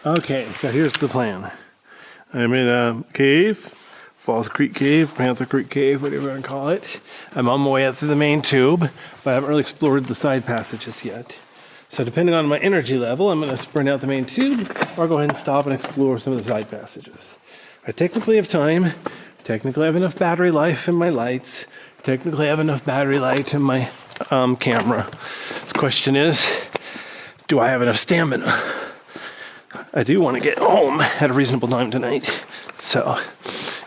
Okay, so here's the plan. I'm in a cave, Falls Creek Cave, Panther Creek Cave, whatever you want to call it. I'm on my way out through the main tube, but I haven't really explored the side passages yet. So depending on my energy level, I'm going to sprint out the main tube, or go ahead and stop and explore some of the side passages. I technically have time, technically have enough battery life in my lights, technically have enough battery light in my camera. The question is, do I have enough stamina? I do want to get home at a reasonable time tonight. So,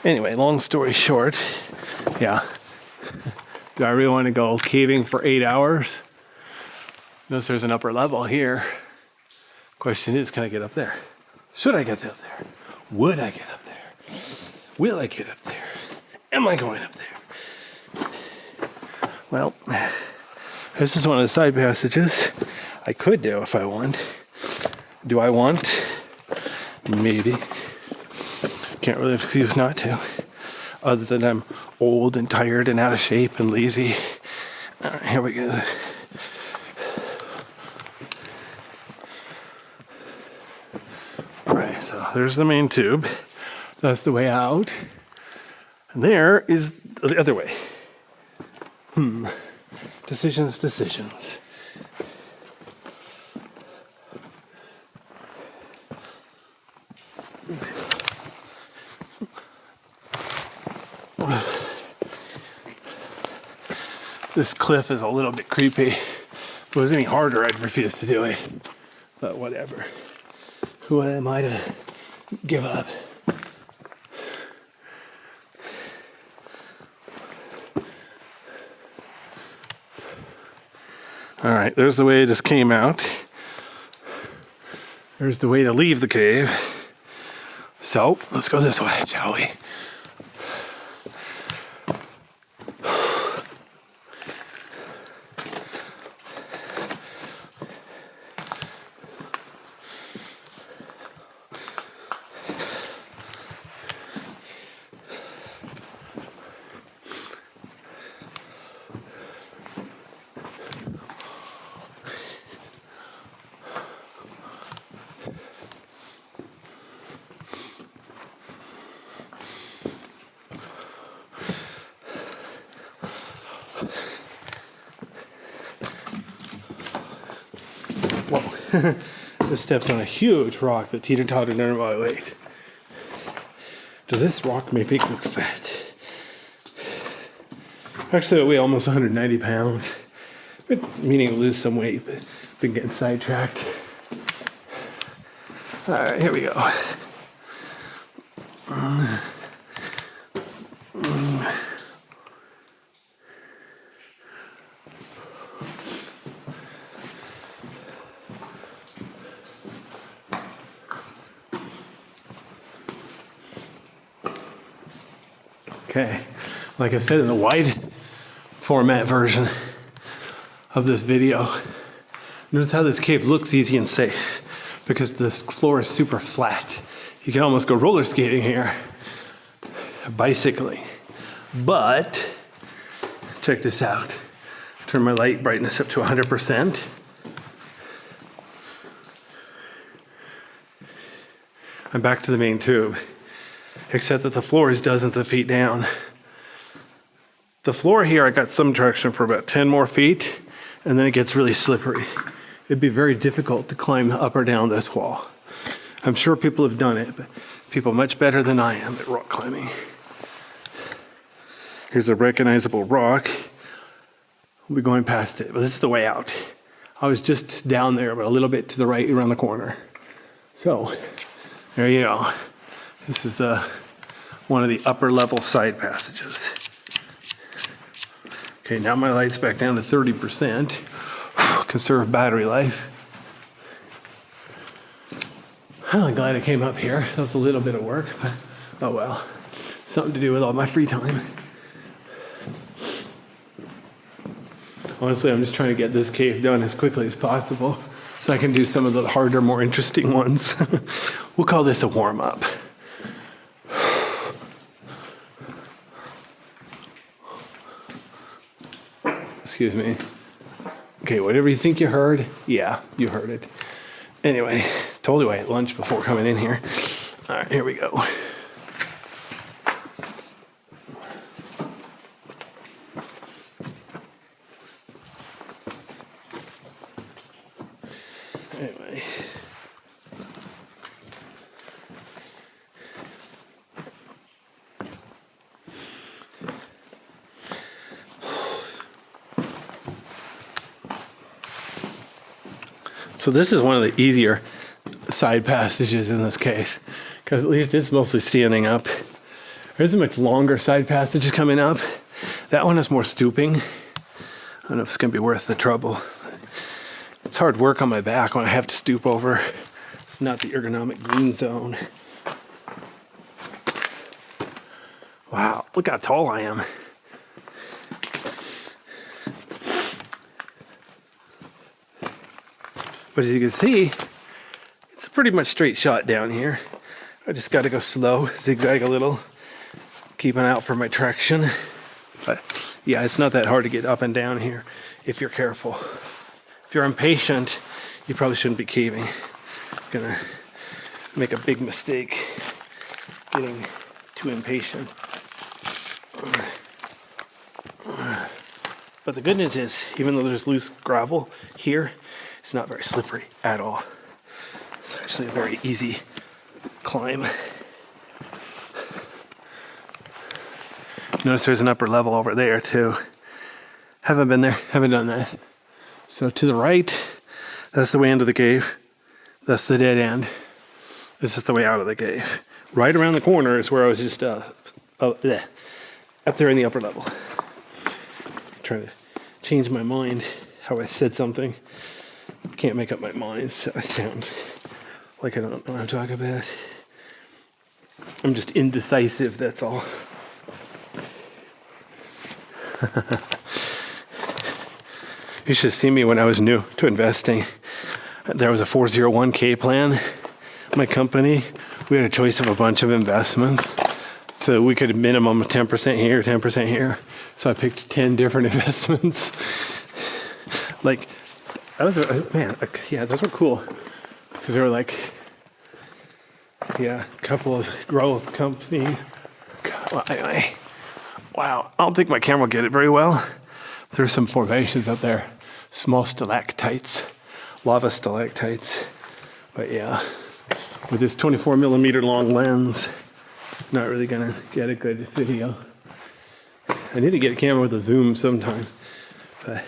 anyway, long story short, yeah. Do I really want to go caving for 8 hours? Notice there's an upper level here. Question is, can I get up there? Should I get up there? Would I get up there? Will I get up there? Am I going up there? Well, this is one of the side passages I could do if I want. Do I want? Maybe. Can't really excuse not to. Other than I'm old and tired and out of shape and lazy. Here we go. Alright, so there's the main tube. That's the way out. And there is the other way. Decisions. This cliff is a little bit creepy. If it was any harder, I'd refuse to do it. But whatever. Who am I to give up? All right, there's the way it just came out. There's the way to leave the cave. So, let's go this way, shall we? Whoa. Just stepped on a huge rock that teeter-tottered under my weight. Does this rock make me look fat? Actually, I weigh almost 190 pounds. Been meaning to lose some weight, but been getting sidetracked. All right, here we go. Okay, like I said in the wide format version of this video, notice how this cave looks easy and safe because this floor is super flat. You can almost go roller skating here, bicycling. But, check this out. Turn my light brightness up to 100%. I'm back to the main tube. Except that the floor is dozens of feet down. The floor here, I got some traction for about 10 more feet, and then it gets really slippery. It'd be very difficult to climb up or down this wall. I'm sure people have done it, but people much better than I am at rock climbing. Here's a recognizable rock. We'll be going past it, but this is the way out. I was just down there, but a little bit to the right around the corner. So, there you go. This is one of the upper level side passages. Okay, now my light's back down to 30%. Conserve battery life. I'm glad I came up here. That was a little bit of work, but oh well. Something to do with all my free time. Honestly, I'm just trying to get this cave done as quickly as possible so I can do some of the harder, more interesting ones. We'll call this a warm-up. Excuse me. Okay, whatever you think you heard, yeah, you heard it. Anyway, Totally why I ate lunch before coming in here. All right, here we go. Anyway. So this is one of the easier side passages in this cave, because at least it's mostly standing up. There isn't much longer side passages coming up. That one is more stooping. I don't know if it's going to be worth the trouble. It's hard work on my back when I have to stoop over. It's not the ergonomic green zone. Wow, look how tall I am. But as you can see, it's a pretty much straight shot down here. I just got to go slow, zigzag a little, keep an eye out for my traction. But yeah, it's not that hard to get up and down here if you're careful. If you're impatient, you probably shouldn't be caving. Gonna make a big mistake getting too impatient. But the good news is, even though there's loose gravel here, it's not very slippery at all. It's actually a very easy climb. Notice there's an upper level over there too. Haven't been there, haven't done that. So to the right, that's the way into the cave. That's the dead end. This is the way out of the cave. Right around the corner is where I was just up there in the upper level. Trying to change my mind how I said something. Can't make up my mind, so I sound like I don't know what I'm talking about. I'm just indecisive, that's all. You should have seen me when I was new to investing. There was a 401k plan. My company, we had a choice of a bunch of investments. So we could minimum 10% here, 10% here. So I picked 10 different investments. Like, those were cool. Because they were like, a couple of growth companies. Well, anyway, wow, I don't think my camera will get it very well. There's some formations up there, small stalactites, lava stalactites. But yeah, with this 24 millimeter long lens, not really gonna get a good video. I need to get a camera with a zoom sometime, but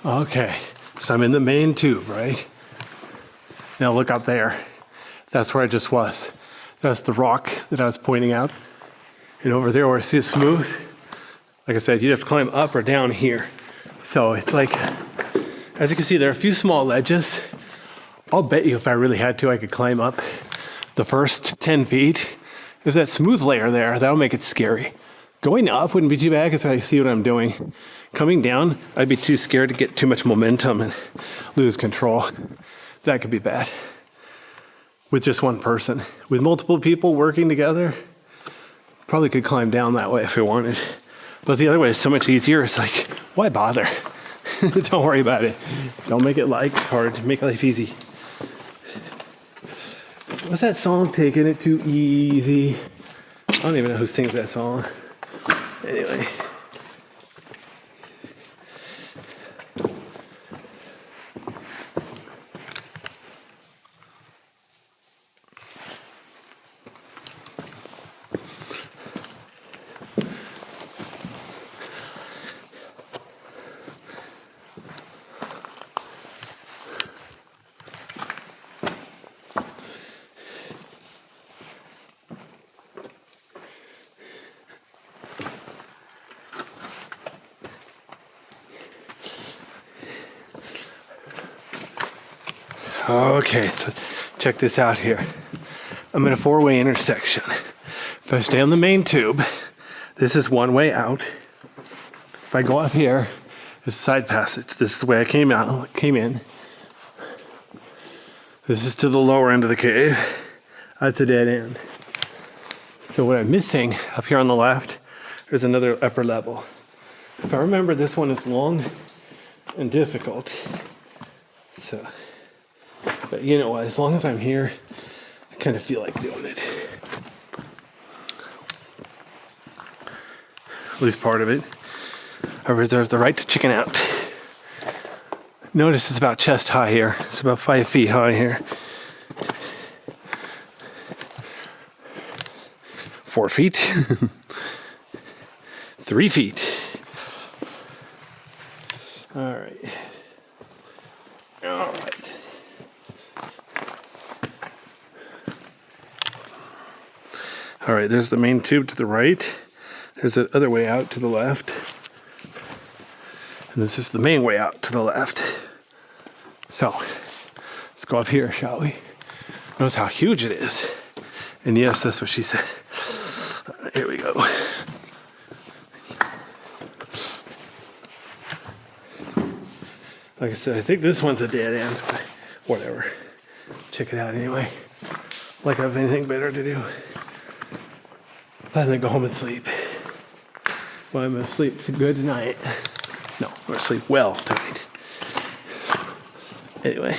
okay, so I'm in the main tube, right? Now look up there. That's where I just was. That's the rock that I was pointing out. And over there where I see it smooth, like I said, you'd have to climb up or down here. So it's like, as you can see, there are a few small ledges. I'll bet you if I really had to, I could climb up the first 10 feet. There's that smooth layer there. That'll make it scary. Going up wouldn't be too bad because I see what I'm doing. Coming down, I'd be too scared to get too much momentum and lose control. That could be bad. With just one person. With multiple people working together, probably could climb down that way if I wanted. But the other way is so much easier. It's like, why bother? Don't worry about it. Don't make it life hard. Make life easy. What's that song? Taking It Too Easy. I don't even know who sings that song. Anyway. Okay, so check this out here. I'm in a four-way intersection. If I stay on the main tube, this is one way out. If I go up here, there's a side passage. This is the way I came in. This is to the lower end of the cave. That's a dead end. So what I'm missing up here on the left, there's another upper level. If I remember, this one is long and difficult. So, but you know what, as long as I'm here, I kind of feel like doing it. At least part of it. I reserve the right to chicken out. Notice it's about chest high here. It's about 5 feet high here. 4 feet. 3 feet. All right. All right. All right, there's the main tube to the right. There's the other way out to the left. And this is the main way out to the left. So, let's go up here, shall we? Notice how huge it is. And yes, that's what she said. Here we go. Like I said, I think this one's a dead end, but whatever. Check it out anyway. Like I have anything better to do. Other than go home and sleep. Well, I'm gonna sleep good tonight. No, I'm gonna sleep well tonight. Anyway.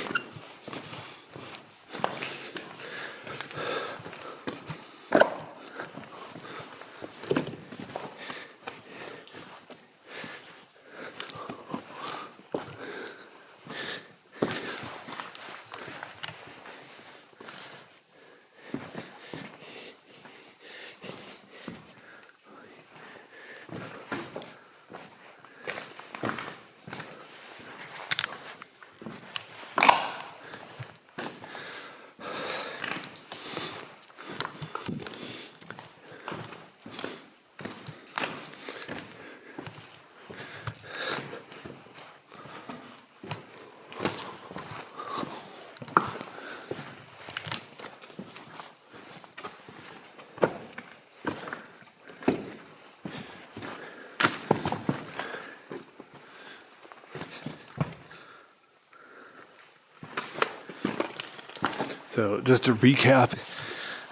So just to recap,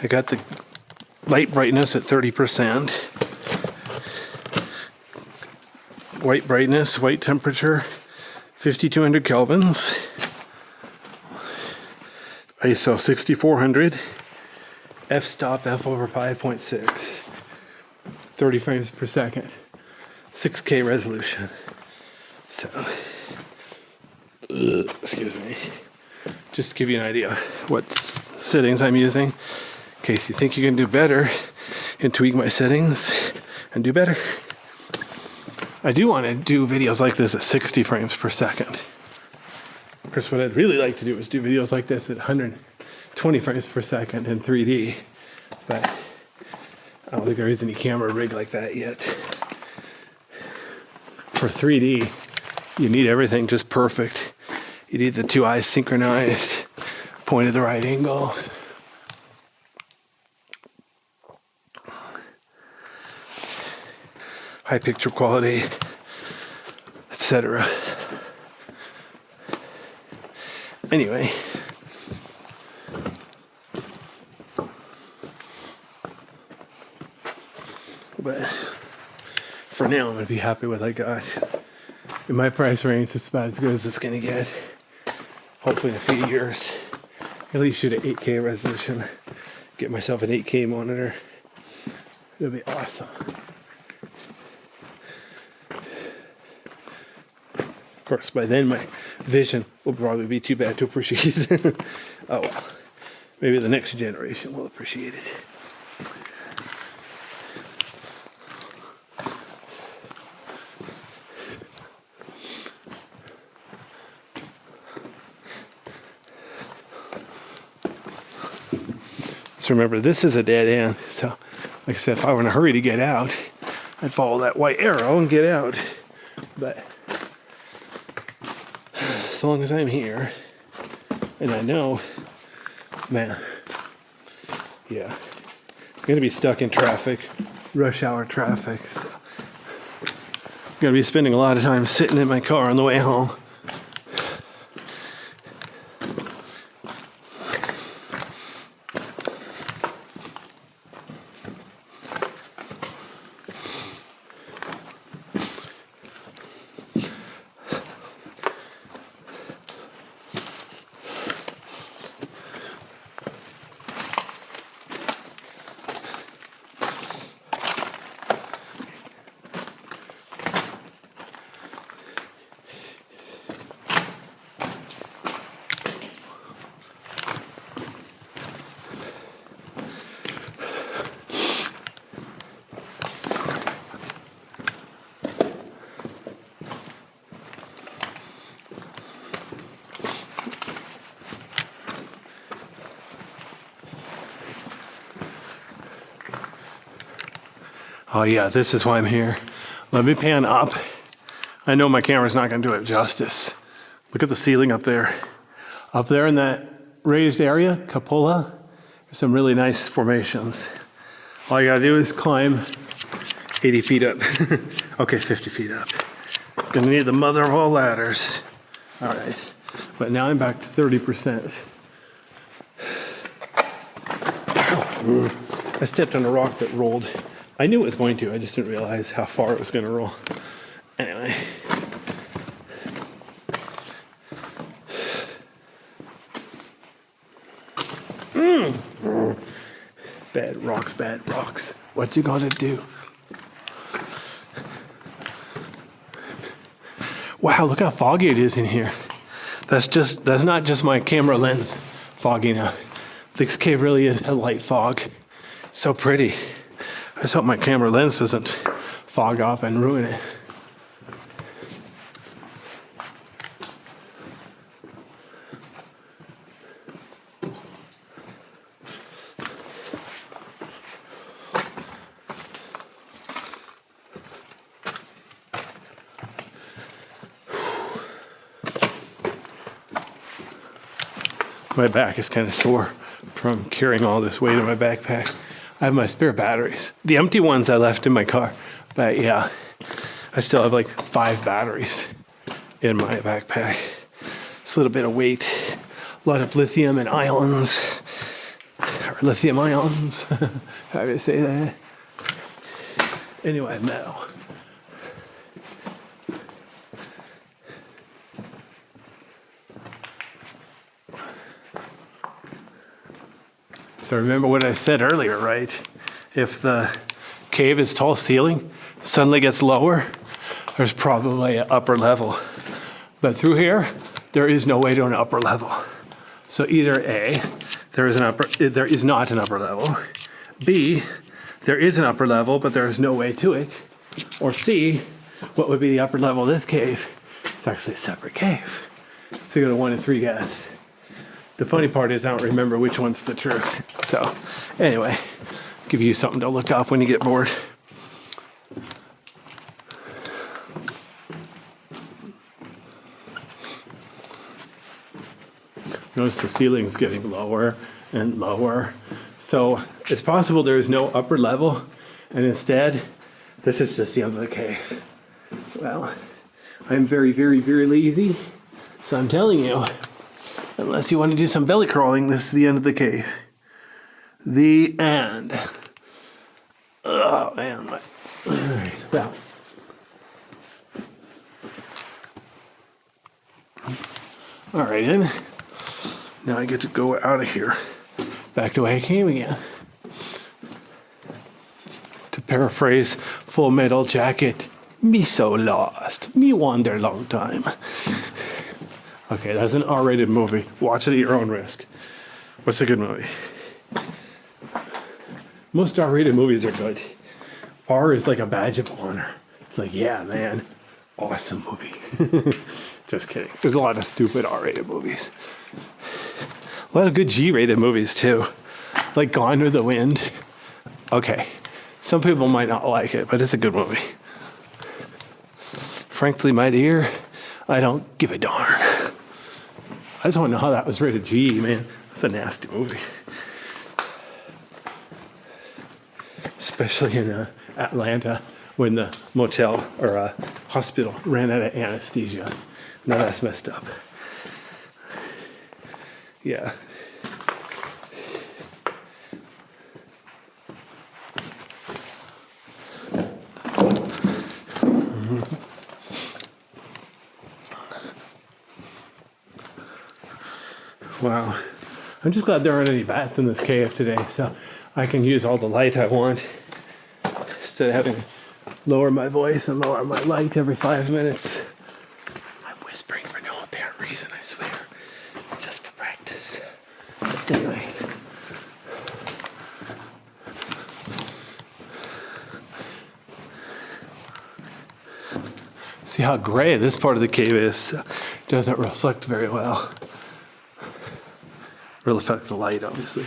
I got the light brightness at 30%. White brightness, white temperature, 5200 kelvins. ISO 6400. F-stop f over 5.6. 30 frames per second. 6K resolution. So, excuse me. Just to give you an idea of what settings I'm using, in case you think you can do better and tweak my settings and do better. I do want to do videos like this at 60 frames per second. Of course, what I'd really like to do is do videos like this at 120 frames per second in 3D, but I don't think there is any camera rig like that yet. For 3D, you need everything just perfect. You need the two eyes synchronized, point at the right angle. High picture quality, etc. Anyway. But for now, I'm going to be happy with what I got. In my price range, it's about as good as it's going to get. Hopefully in a few years, At least shoot at 8K resolution. Get myself an 8K monitor. It'll be awesome. Of course, by then my vision will probably be too bad to appreciate it. Oh well. Maybe the next generation will appreciate it. So remember, this is a dead end. So, like I said, if I were in a hurry to get out, I'd follow that white arrow and get out. But as long as I'm here, and I know, man, yeah, I'm gonna be stuck in traffic, rush hour traffic. So I'm gonna be spending a lot of time sitting in my car on the way home. Oh yeah, this is why I'm here. Let me pan up. I know my camera's not gonna do it justice. Look at the ceiling up there. Up there in that raised area, cupola, there's some really nice formations. All you gotta do is climb 80 feet up. Okay, 50 feet up. Gonna need the mother of all ladders. All right, but now I'm back to 30%. I stepped on a rock that rolled. I knew it was going to, I just didn't realize how far it was going to roll. Anyway. Bad rocks, bad rocks. What you gonna do? Wow, look how foggy it is in here. That's not just my camera lens fogging up. This cave really is a light fog. So pretty. I just hope my camera lens doesn't fog up and ruin it. My back is kind of sore from carrying all this weight in my backpack. I have my spare batteries. The empty ones I left in my car. But yeah, I still have like 5 batteries in my backpack. It's a little bit of weight. A lot of lithium and ions. Or lithium ions. How do you say that? Anyway, metal. So remember what I said earlier, right? If the cave is tall ceiling, suddenly gets lower, there's probably an upper level. But through here, there is no way to an upper level. So either A, there is not an upper level. B, there is an upper level, but there is no way to it. Or C, what would be the upper level of this cave? It's actually a separate cave. So you go to 1 and 3 guess. The funny part is I don't remember which one's the truth. So anyway, give you something to look up when you get bored. Notice the ceiling's getting lower and lower. So it's possible there is no upper level, and instead, this is just the end of the cave. Well, I'm very, very, very lazy, so I'm telling you, unless you want to do some belly crawling, this is the end of the cave. The end. Oh, man. All right, well. All right, then. Now I get to go out of here, back the way I came again. To paraphrase Full Metal Jacket, me so lost, me wander long time. Okay, that's an R-rated movie. Watch it at your own risk. What's a good movie? Most R-rated movies are good. R is like a badge of honor. It's like, yeah, man, awesome movie. Just kidding. There's a lot of stupid R-rated movies. A lot of good G-rated movies too. Like Gone with the Wind. Okay. Some people might not like it, but it's a good movie. Frankly, my dear, I don't give a darn. I just want to know how that was rated G, man. That's a nasty movie. Especially in Atlanta when the motel or hospital ran out of anesthesia. Now that's messed up. Yeah. Wow. I'm just glad there aren't any bats in this cave today, so I can use all the light I want instead of having to lower my voice and lower my light every 5 minutes. I'm whispering for no apparent reason, I swear. Just for practice. Anyway. See how gray this part of the cave is. Doesn't reflect very well. Will affect the light, obviously.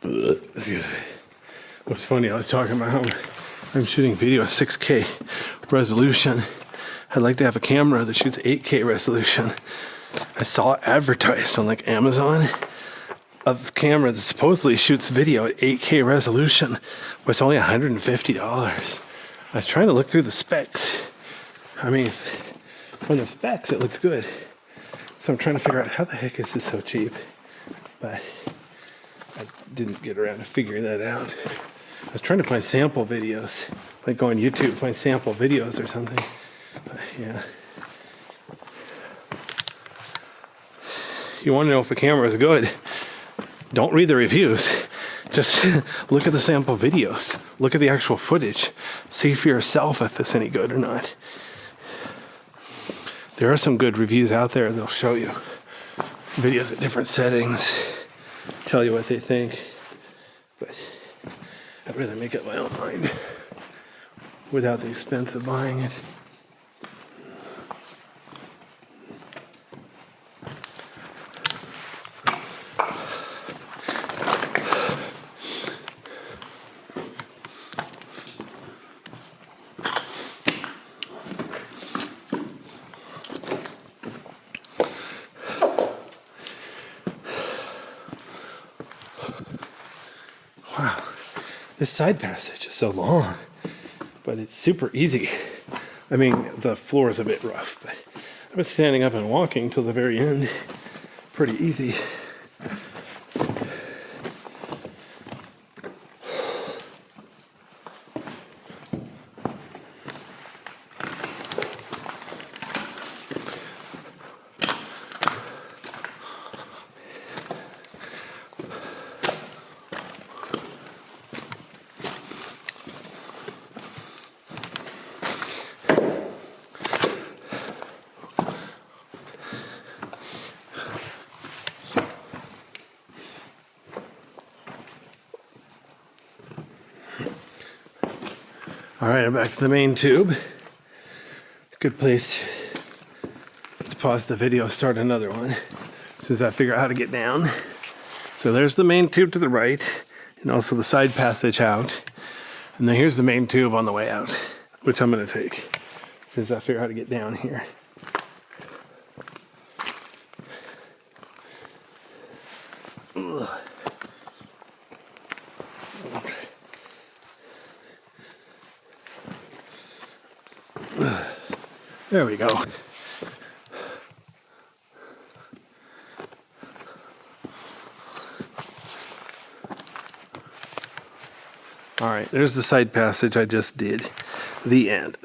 Excuse me. What's funny, I was talking about how I'm shooting video at 6K resolution. I'd like to have a camera that shoots 8K resolution. I saw it advertised on like Amazon, a camera that supposedly shoots video at 8K resolution, but it's only $150. I was trying to look through the specs. I mean, from the specs, it looks good. So I'm trying to figure out how the heck is this so cheap. But I didn't get around to figuring that out. I was trying to find sample videos, like go on YouTube, find sample videos or something. But yeah. You want to know if a camera is good, don't read the reviews. Just look at the sample videos. Look at the actual footage. See for yourself if it's any good or not. There are some good reviews out there. They'll show you videos at different settings, tell you what they think. But I'd rather make up my own mind without the expense of buying it. Wow, this side passage is so long, but it's super easy. I mean, the floor is a bit rough, but I've been standing up and walking till the very end. Pretty easy. All right, I'm back to the main tube. Good place to pause the video, start another one, as soon as I figure out how to get down. So there's the main tube to the right, and also the side passage out. And then here's the main tube on the way out, which I'm gonna take, as soon as I figure out how to get down here. Ugh. There we go. All right, there's the side passage I just did. The end.